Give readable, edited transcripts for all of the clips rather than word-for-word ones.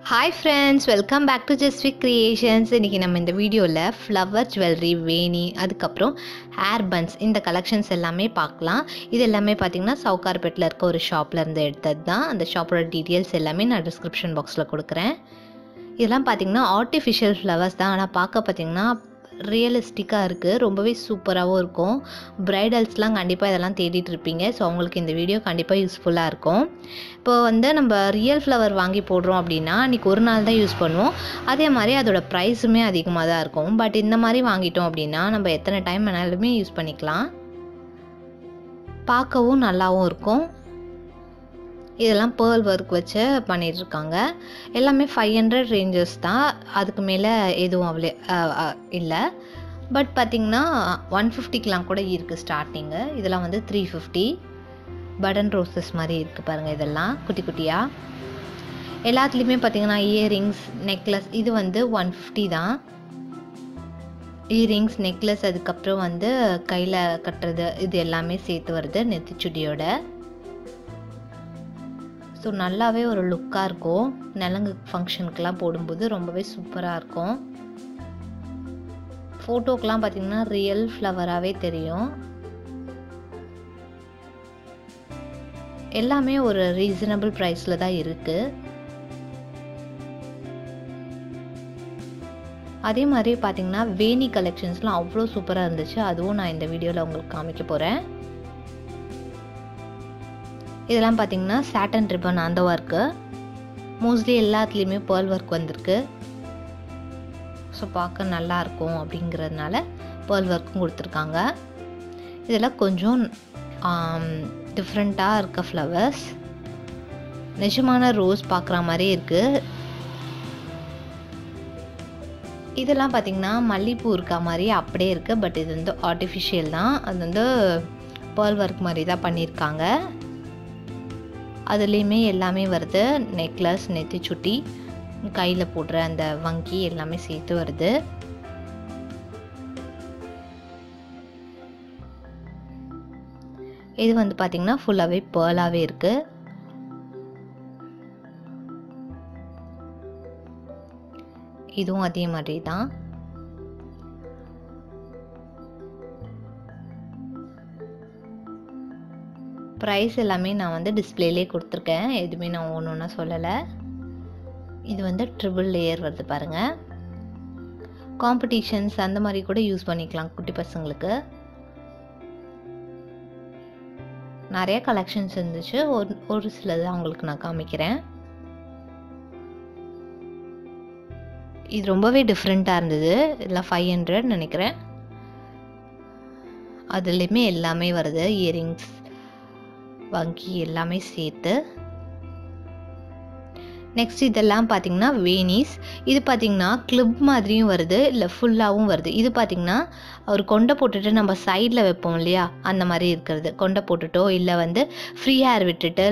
Hi friends, welcome back to Justvic Creations. இன்னைக்கு நம்ம இந்த வீடியோவில் ஃப்ளவர் ஜுவல்லரி வேணி அதுக்கப்புறம் ஹேர் பன்ஸ் இந்த கலெக்ஷன்ஸ் எல்லாமே பார்க்கலாம். இது எல்லாமே பார்த்தீங்கன்னா சவுகார்பேட்டில் இருக்க ஒரு ஷாப்பில் இருந்து எடுத்தது தான். அந்த ஷாப்போட டீட்டெயில்ஸ் எல்லாமே நான் டிஸ்கிரிப்ஷன் பாக்ஸில் கொடுக்குறேன். இதெல்லாம் பார்த்தீங்கன்னா ஆர்டிஃபிஷியல் ஃப்ளவர்ஸ் தான், ஆனால் பார்க்க பார்த்தீங்கன்னா ரியலிஸ்டிக்காக இருக்குது. ரொம்பவே சூப்பராகவும் இருக்கும். ப்ரைடல்ஸ்லாம் கண்டிப்பாக இதெல்லாம் தேடிட்டு இருப்பீங்க. ஸோ அவங்களுக்கு இந்த வீடியோ கண்டிப்பாக யூஸ்ஃபுல்லாக இருக்கும். இப்போ வந்து நம்ம ரியல் ஃப்ளவர் வாங்கி போடுறோம் அப்படின்னா அன்றைக்கி ஒரு நாள் தான் யூஸ் பண்ணுவோம். அதே மாதிரி அதோட ப்ரைஸுமே அதிகமாக தான் இருக்கும். பட் இந்த மாதிரி வாங்கிட்டோம் அப்படின்னா நம்ம எத்தனை டைம் வேணாலுமே யூஸ் பண்ணிக்கலாம். பார்க்கவும் நல்லாவும் இருக்கும். இதெல்லாம் பேர்ல் ஒர்க் வச்சு பண்ணிகிட்ருக்காங்க. எல்லாமே 500 ரேஞ்சஸ் தான், அதுக்கு மேலே எதுவும் இல்லை. பட் பார்த்திங்கன்னா 150க்கெலாம் கூட இருக்குது ஸ்டார்டிங்கு. இதெல்லாம் வந்து 350. பட்டன் ரோசஸ் மாதிரி இருக்குது பாருங்கள். இதெல்லாம் குட்டி குட்டியாக எல்லாத்துலேயுமே பார்த்திங்கன்னா இயரிங்ஸ் நெக்லஸ் இது வந்து 150 தான். இயரிங்ஸ் நெக்லஸ் அதுக்கப்புறம் வந்து கையில் கட்டுறது இது எல்லாமே சேர்த்து வருது நெத்திச்சுடியோட. ஸோ நல்லாவே ஒரு லுக்காக இருக்கும். நலங்கு ஃபங்க்ஷனுக்கெலாம் போடும்போது ரொம்பவே சூப்பராக இருக்கும். ஃபோட்டோக்கெலாம் பார்த்திங்கன்னா ரியல் ஃப்ளவராகவே தெரியும். எல்லாமே ஒரு ரீசனபிள் ப்ரைஸில் தான் இருக்குது. அதே மாதிரி பார்த்திங்கன்னா வேணி கலெக்ஷன்ஸ்லாம் அவ்வளோ சூப்பராக இருந்துச்சு. அதுவும் நான் இந்த வீடியோவில் உங்களுக்கு காமிக்க போகிறேன். இதெல்லாம் பார்த்திங்கன்னா சாட்டன் ரிப்பன் அந்த ஒர்க்கு. மோஸ்ட்லி எல்லாத்துலேயுமே பேர்ல் ஒர்க் வந்திருக்கு. ஸோ பார்க்க நல்லாயிருக்கும் அப்படிங்கிறதுனால பேர்ல் ஒர்க்கும் கொடுத்துருக்காங்க. இதெல்லாம் கொஞ்சம் டிஃப்ரெண்ட்டாக இருக்க ஃப்ளவர்ஸ். நிஜமான ரோஸ் பார்க்குற மாதிரி இருக்குது. இதெல்லாம் பார்த்திங்கன்னா மல்லிகைப்பூ இருக்க மாதிரி அப்படியே இருக்குது. பட் இது வந்து ஆர்டிஃபிஷியல் தான். அது வந்து பேர்ல் ஒர்க் மாதிரி தான் பண்ணியிருக்காங்க. அதுலேயுமே எல்லாமே வருது. நெக்லஸ் நெத்திச்சுட்டி கையில் போடுற அந்த வங்கி எல்லாமே சேர்த்து வருது. இது வந்து பார்த்திங்கன்னா ஃபுல்லாகவே பேர்லாகவே இருக்குது. இதுவும் அதே மாதிரி தான். ப்ரைஸ் எல்லாமே நான் வந்து டிஸ்பிளேலே கொடுத்துருக்கேன். எதுவுமே நான் ஒன்று சொல்லலை. இது வந்து ட்ரிபிள் லேயர் வருது பாருங்கள். காம்படிஷன்ஸ் அந்த மாதிரி கூட யூஸ் பண்ணிக்கலாம் குட்டி பசங்களுக்கு. நிறைய கலெக்ஷன்ஸ் இருந்துச்சு. ஒரு சிலது அவங்களுக்கு நான் காமிக்கிறேன். இது ரொம்பவே டிஃப்ரெண்ட்டாக இருந்தது. இதெல்லாம் 500 நினைக்கிறேன். அதுலேயுமே எல்லாமே வருது. இயரிங்ஸ் வங்கி எல்லாமே சேர்த்து. நெக்ஸ்ட் இதெல்லாம் பார்த்திங்கன்னா வேணிஸ். இது பார்த்திங்கன்னா கிளிப் மாதிரியும் வருது, இல்லை ஃபுல்லாகவும் வருது. இது பார்த்திங்கன்னா ஒரு கொண்டை போட்டுட்டு நம்ம சைடில் வைப்போம் இல்லையா, அந்த மாதிரி இருக்கிறது. கொண்டை போட்டுட்டோ இல்லை வந்து ஃப்ரீ ஹேர் விட்டுட்டு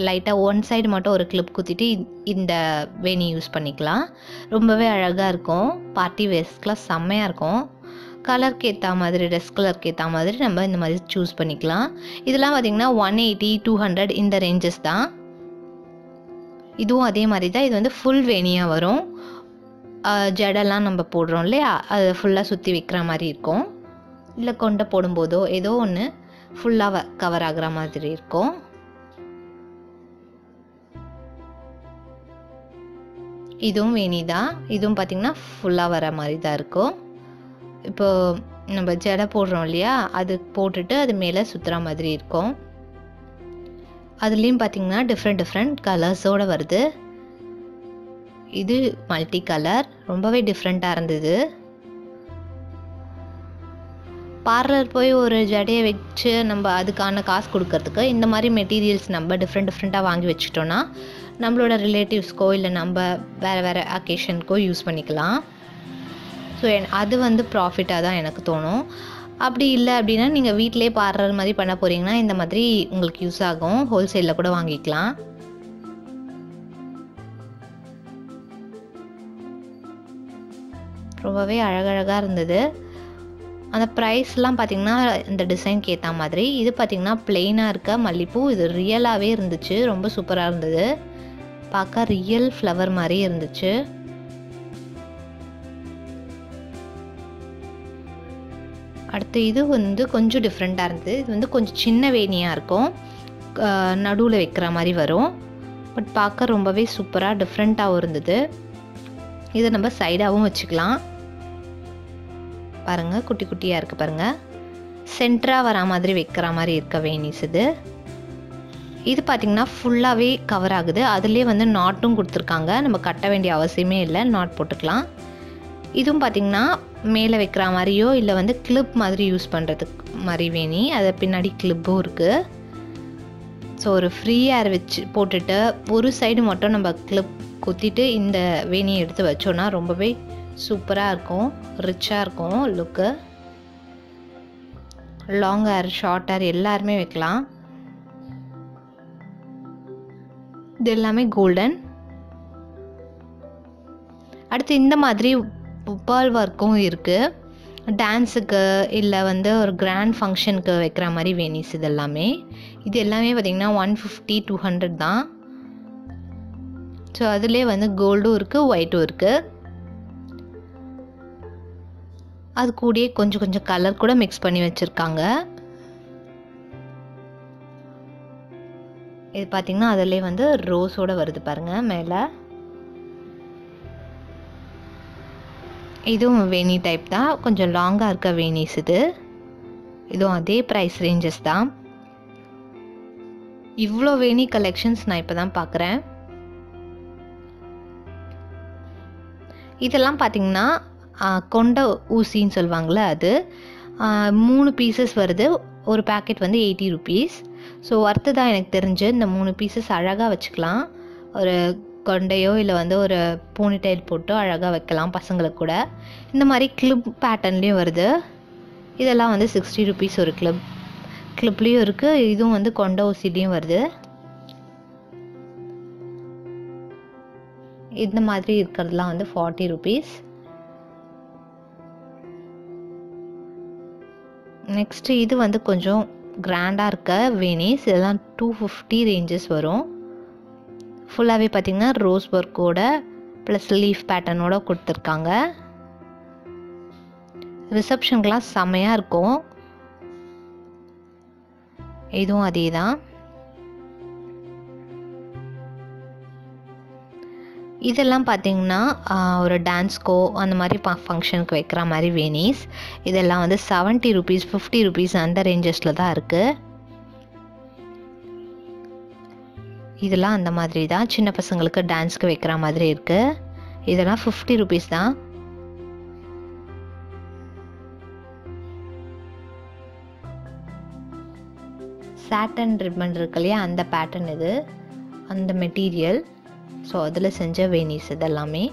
லைட்டாக ஒன் சைடு மட்டும் ஒரு கிளிப் குத்திட்டு இந்த வேணி யூஸ் பண்ணிக்கலாம். ரொம்பவே அழகாக இருக்கும். பார்ட்டி வேர்ஸ்க்கெலாம் செம்மையாக இருக்கும். கலருக்கு ஏற்ற மாதிரி ட்ரெஸ் கலருக்கு ஏற்ற மாதிரி நம்ம இந்த மாதிரி சூஸ் பண்ணிக்கலாம். இதெல்லாம் பார்த்திங்கன்னா 180 200 இந்த ரேஞ்சஸ் தான். இதுவும் அதே மாதிரி தான். இது வந்து ஃபுல் வேணியாக வரும். ஜடெல்லாம் நம்ம போடுறோம் இல்லையா, அதை ஃபுல்லாக சுற்றி வைக்கிற மாதிரி இருக்கும். இல்லை கொண்டை போடும்போதோ ஏதோ ஒன்று ஃபுல்லாக கவர் ஆகிற மாதிரி இருக்கும். இதுவும் வேணி தான். இதுவும் பார்த்திங்கன்னா ஃபுல்லாக வர மாதிரி தான் இருக்கும். இப்போ நம்ம ஜடை போடுறோம் இல்லையா, அது போட்டுட்டு அது மேலே சுற்றுற மாதிரி இருக்கும். அதுலேயும் பார்த்திங்கன்னா டிஃப்ரெண்ட் கலர்ஸோடு வருது. இது மல்டி கலர் ரொம்பவே டிஃப்ரெண்ட்டாக இருந்தது. பார்லர் போய் ஒரு ஜடையை வச்சு நம்ம அதுக்கான காசு கொடுக்கறதுக்கு இந்த மாதிரி மெட்டீரியல்ஸ் நம்ம டிஃப்ரெண்ட்டாக வாங்கி வச்சுட்டோன்னா நம்மளோட ரிலேட்டிவ்ஸ்க்கோ இல்லை நம்ம வேறு அக்கேஷனுக்கோ யூஸ் பண்ணிக்கலாம். ஸோ அது வந்து ப்ராஃபிட்டாக தான் எனக்கு தோணும். அப்படி இல்லை அப்படின்னா நீங்கள் வீட்டிலே பார்லர் மாதிரி பண்ண போகிறீங்கன்னா இந்த மாதிரி உங்களுக்கு யூஸ் ஆகும். ஹோல்சேலில் கூட வாங்கிக்கலாம். ரொம்பவே அழகழகாக இருந்தது. அந்த ப்ரைஸ்லாம் பார்த்திங்கன்னா இந்த டிசைனுக்கு ஏற்ற மாதிரி. இது பார்த்திங்கன்னா பிளெயினாக இருக்க மல்லிகைப்பூ. இது ரியலாகவே இருந்துச்சு. ரொம்ப சூப்பராக இருந்தது. பார்க்க ரியல் ஃப்ளவர் மாதிரி இருந்துச்சு. அடுத்து இது வந்து கொஞ்சம் டிஃப்ரெண்ட்டாக இருந்தது. இது வந்து கொஞ்சம் சின்ன வேணியாக இருக்கும், நடுவில் வைக்கிற மாதிரி வரும். பட் பார்க்க ரொம்பவே சூப்பராக டிஃப்ரெண்ட்டாகவும் இருந்தது. இதை நம்ம சைடாகவும் வச்சுக்கலாம். பாருங்கள், குட்டி குட்டியாக இருக்குது பாருங்கள். சென்டராக வரா மாதிரி வைக்கிற மாதிரி இருக்க வேணிஸ் இது. இது பார்த்திங்கன்னா ஃபுல்லாகவே கவர் ஆகுது. அதுலேயே வந்து நாட்டும் கொடுத்துருக்காங்க. நம்ம கட்ட வேண்டிய அவசியமே இல்லை, நாட் போட்டுக்கலாம். இதுவும் பார்த்திங்கன்னா மேலே வைக்கிற மாதிரியோ இல்லை வந்து கிளிப் மாதிரி யூஸ் பண்ணுறதுக்கு மாதிரி வேணி. அது பின்னாடி கிளிப்பும் இருக்குது. ஸோ ஒரு ஃப்ரீ ஏர் வச்சு போட்டுட்டு ஒரு சைடு மட்டும் நம்ம கிளிப் குத்திட்டு இந்த வேணியை எடுத்து வச்சோன்னா ரொம்பவே சூப்பராக இருக்கும், ரிச்சாக இருக்கும் லுக்கு. லாங் ஹேர், ஷார்ட் ஹேர் எல்லாருமே வைக்கலாம். இது எல்லாமே கோல்டன். அடுத்து இந்த மாதிரி பேர்ல் ஒர்க்கும் இருக்குது. டான்ஸுக்கு இல்லை வந்து ஒரு கிராண்ட் ஃபங்க்ஷனுக்கு வைக்கிற மாதிரி வேணிஸ் இது எல்லாமே. இது எல்லாமே பார்த்திங்கன்னா 150-200 தான். ஸோ அதுலேயே வந்து கோல்டும் இருக்குது, ஒயிட்டும் இருக்குது. அது கூடயே கொஞ்சம் கொஞ்சம் கலர் கூட மிக்ஸ் பண்ணி வச்சுருக்காங்க. இது பார்த்திங்கன்னா அதிலே வந்து ரோஸோடு வருது பாருங்கள் மேலே. இதுவும் வேணி டைப் தான், கொஞ்சம் லாங்காக இருக்க வேணிஸ் இது. இதுவும் அதே ப்ரைஸ் ரேஞ்சஸ் தான். இவ்வளோ வேணி கலெக்ஷன்ஸ் நான் இப்போ தான் பார்க்குறேன். இதெல்லாம் பார்த்திங்கன்னா கொண்ட ஊசின்னு சொல்லுவாங்களே அது. 3 பீசஸ் வருது. ஒரு பேக்கெட் வந்து 80 rupees. ஸோ ஒர்த்து தான் எனக்கு தெரிஞ்சு. இந்த 3 பீசஸ் அழகாக வச்சுக்கலாம். ஒரு கொண்டையோ இல்லை வந்து ஒரு போனிடெயில் போட்டு அழகாக வைக்கலாம் பசங்களுக்கு கூட. இந்த மாதிரி கிளிப் பேட்டர்ன்லேயும் வருது. இதெல்லாம் வந்து 60 rupees ஒரு கிளிப்லேயும் இருக்குது. இதுவும் வந்து கொண்ட ஊசிலையும் வருது. இந்த மாதிரி இருக்கிறதுலாம் வந்து 40 rupees. நெக்ஸ்ட்டு இது வந்து கொஞ்சம் கிராண்டாக இருக்க வேணிஸ். இதெல்லாம் 250 ரேஞ்சஸ் வரும். ஃபுல்லாகவே பார்த்திங்கன்னா ரோஸ் ஒர்க்கோட ப்ளஸ் லீஃப் பேட்டர்னோட கொடுத்துருக்காங்க. ரிசப்ஷனுக்கெலாம் செமையாக இருக்கும். இதுவும் அதே தான். இதெல்லாம் பார்த்திங்கன்னா ஒரு டான்ஸ்க்கோ அந்த மாதிரி ஃபங்க்ஷனுக்கு வைக்கிற மாதிரி வேணிஸ். இதெல்லாம் வந்து 70 rupees 50 rupees அந்த ரேஞ்சஸில் தான் இருக்குது. இதெல்லாம் அந்த மாதிரி தான், சின்ன பசங்களுக்கு டான்ஸ்க்கு வைக்கிற மாதிரி இருக்குது. இதெல்லாம் 50 rupees தான். சாட்டன் ரிப்பன் இருக்கு இல்லையா, அந்த பேட்டர்ன் இது, அந்த மெட்டீரியல். ஸோ அதில் செஞ்ச வேணிஸ் இதெல்லாமே.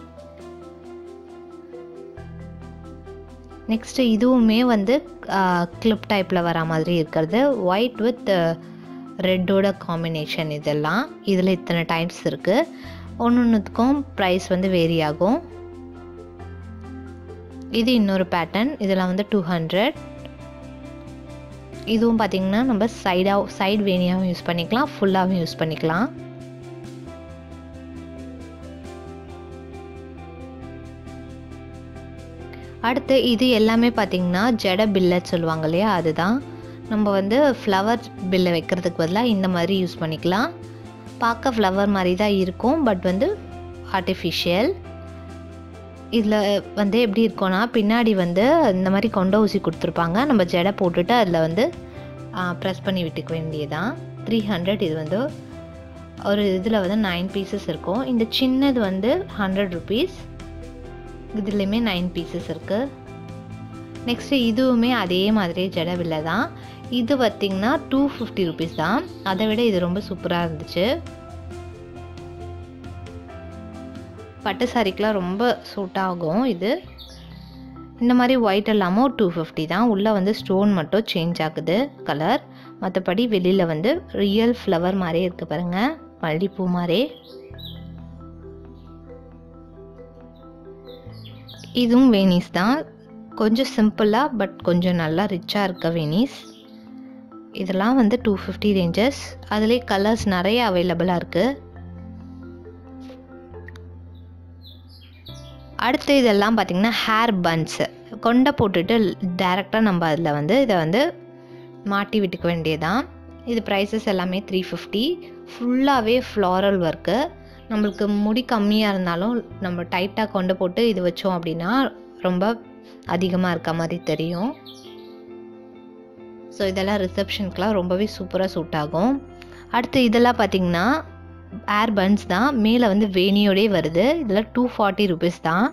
நெக்ஸ்ட்டு இதுவுமே வந்து கிளிப் டைப்பில் வர மாதிரி இருக்கிறது. ஒயிட் வித் ரெட்டோட காம்பினேஷன். இதெல்லாம் இதில் இத்தனை டைப்ஸ் இருக்குது. ஒன்றுத்துக்கும் ப்ரைஸ் வந்து வேரி ஆகும். இது இன்னொரு பேட்டர்ன். இதெல்லாம் வந்து 200. இதுவும் பார்த்திங்கன்னா நம்ம சைடு வேணியாகவும் யூஸ் பண்ணிக்கலாம், ஃபுல்லாகவும் யூஸ் பண்ணிக்கலாம். அடுத்து இது எல்லாமே பார்த்திங்கன்னா ஜட பில்லட் சொல்லுவாங்க இல்லையா, அதுதான். நம்ம வந்து ஃப்ளவர் பில்லை வைக்கிறதுக்கு பதிலாக இந்த மாதிரி யூஸ் பண்ணிக்கலாம். பார்க்க ஃப்ளவர் மாதிரி தான் இருக்கும், பட் வந்து ஆர்டிஃபிஷியல். இதில் வந்து எப்படி இருக்கும்னா பின்னாடி வந்து இந்த மாதிரி கொண்ட ஊசி கொடுத்துருப்பாங்க. நம்ம ஜடை போட்டுட்டு அதில் வந்து ப்ரெஸ் பண்ணி விட்டுக்க வேண்டியதான். 300. இது வந்து ஒரு இதில் வந்து 9 pieces இருக்கும். இந்த சின்னது வந்து 100 rupees. இதுலேயுமே 9 pieces இருக்குது. நெக்ஸ்ட்டு இதுவுமே அதே மாதிரி ஜடவில்லை தான். இது பார்த்திங்கன்னா 250 rupees தான். அதை விட இது ரொம்ப சூப்பராக இருந்துச்சு. பட்டு சாரிக்கெலாம் ரொம்ப சூட் ஆகும் இது. இந்த மாதிரி ஒயிட் எல்லாமும் 250 தான். உள்ளே வந்து ஸ்டோன் மட்டும் சேஞ்ச் ஆகுது கலர். மற்றபடி வெளியில் வந்து ரியல் ஃப்ளவர் மாதிரியே இருக்குது பாருங்கள், மல்லிப்பூ மாதிரி. இதுவும் வேணிஸ் தான். கொஞ்சம் சிம்பிளாக பட் கொஞ்சம் நல்லா ரிச்சாக இருக்க வேணிஸ். இதெல்லாம் வந்து 250 ரேஞ்சஸ். அதுலேயே கலர்ஸ் நிறைய அவைலபிளாக இருக்குது. அடுத்து இதெல்லாம் பார்த்திங்கன்னா ஹேர் பன்ஸு. கொண்டை போட்டுட்டு டேரெக்டாக நம்ம அதில் வந்து இதை வந்து மாட்டி விட்டுக்க வேண்டியதான். இது ப்ரைஸஸ் எல்லாமே 350. ஃபுல்லாகவே ஃப்ளாரல் ஒர்க்கு. நம்மளுக்கு முடி கம்மியாக இருந்தாலும் நம்ம டைட்டாக கொண்டு போட்டு இது வச்சோம் அப்படின்னா ரொம்ப அதிகமாக இருக்க மாதிரி தெரியும். ஸோ இதெல்லாம் ரிசப்ஷனுக்குலாம் ரொம்பவே சூப்பராக சூட் ஆகும். அடுத்து இதெல்லாம் பார்த்திங்கன்னா ஹேர் பன்ஸ் தான். மேலே வந்து வேணியோடே வருது. இதில் 240 rupees தான்.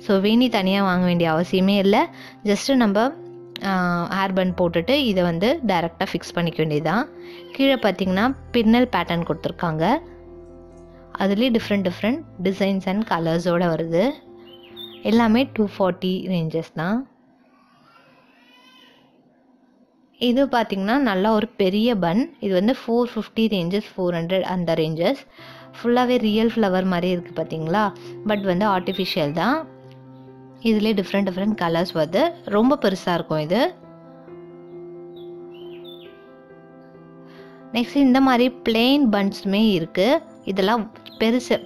ஸோ வேணி தனியாக வாங்க வேண்டிய அவசியமே இல்லை. ஜஸ்ட்டு நம்ம ஹேர் பன் போட்டுட்டு இதை வந்து டைரெக்டாக ஃபிக்ஸ் பண்ணிக்க வேண்டியதுதான். கீழே பார்த்திங்கன்னா பின்னல் பேட்டர்ன் கொடுத்துருக்காங்க. அதுலேயே டிஃப்ரெண்ட் டிசைன்ஸ் அண்ட் கலர்ஸோடு வருது. எல்லாமே 240 ரேஞ்சஸ் தான். இது பார்த்திங்கன்னா நல்லா ஒரு பெரிய பன். இது வந்து 450 ரேஞ்சஸ், 400 அந்த ரேஞ்சஸ். ஃபுல்லாகவே ரியல் ஃப்ளவர் மாதிரி இருக்குது பார்த்திங்களா. பட் வந்து ஆர்டிஃபிஷியல் தான். இதுலேயே டிஃப்ரெண்ட் கலர்ஸ் வருது. ரொம்ப பெருசாக இருக்கும் இது. நெக்ஸ்ட் இந்த மாதிரி பிளெயின் பன்ஸுமே இருக்குது. இதெல்லாம்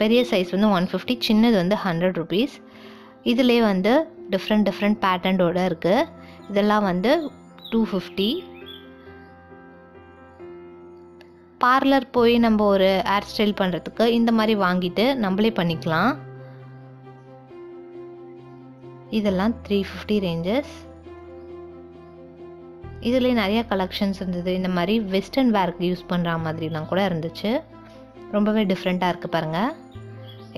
பெரிய சைஸ் வந்து 150, சின்னது வந்து 100 rupees. இதிலே வந்து டிஃப்ரெண்ட் பேட்டர்னோடு இருக்குது. இதெல்லாம் வந்து 250. பார்லர் போய் நம்ம ஒரு ஹேர் ஸ்டைல் பண்ணுறதுக்கு இந்த மாதிரி வாங்கிட்டு நம்மளே பண்ணிக்கலாம். இதெல்லாம் 350 ரேஞ்சஸ். இதுலேயே நிறைய கலெக்ஷன்ஸ் இருந்தது. இந்த மாதிரி வெஸ்டர்ன் வேர்க்கு யூஸ் பண்ணுற மாதிரிலாம் கூட இருந்துச்சு. ரொம்பவே டிஃப்ரெண்ட்டாக இருக்குது பாருங்கள்.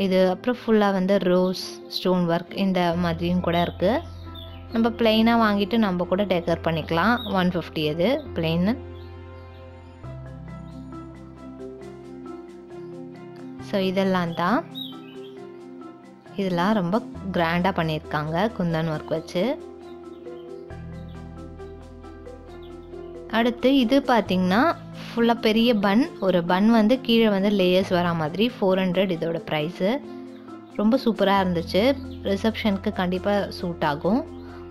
இது அப்புறம் ஃபுல்லாக வந்து ரோஸ் ஸ்டோன் ஒர்க் இந்த மாதிரியும் கூட இருக்குது. நம்ம பிளெயினாக வாங்கிட்டு நம்ம கூட டெக்கர் பண்ணிக்கலாம். 150 இது பிளெயின். ஸோ இதெல்லாம் தான். இதெல்லாம் ரொம்ப கிராண்டாக பண்ணியிருக்காங்க குந்தன் ஒர்க் வச்சு. அடுத்து இது பார்த்திங்கன்னா ஃபுல்லாக பெரிய பன். ஒரு பன் வந்து கீழே வந்து லேயர்ஸ் வரா மாதிரி 400 இதோட ப்ரைஸு. ரொம்ப சூப்பராக இருந்துச்சு. ரிசப்ஷனுக்கு கண்டிப்பாக சூட் ஆகும்.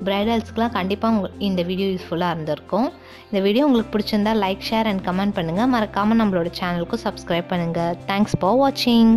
பிரைடல்ஸ்க்குலாம் கண்டிப்பாக இந்த வீடியோ யூஸ்ஃபுல்லாக இருந்திருக்கும். இந்த வீடியோ உங்களுக்கு பிடிச்சிருந்தா லைக், ஷேர் அண்ட் கமெண்ட் பண்ணுங்கள். மறக்காமல் நம்மளோட சேனலுக்கும் சப்ஸ்கிரைப் பண்ணுங்கள். தேங்க்ஸ் ஃபார் வாட்சிங்.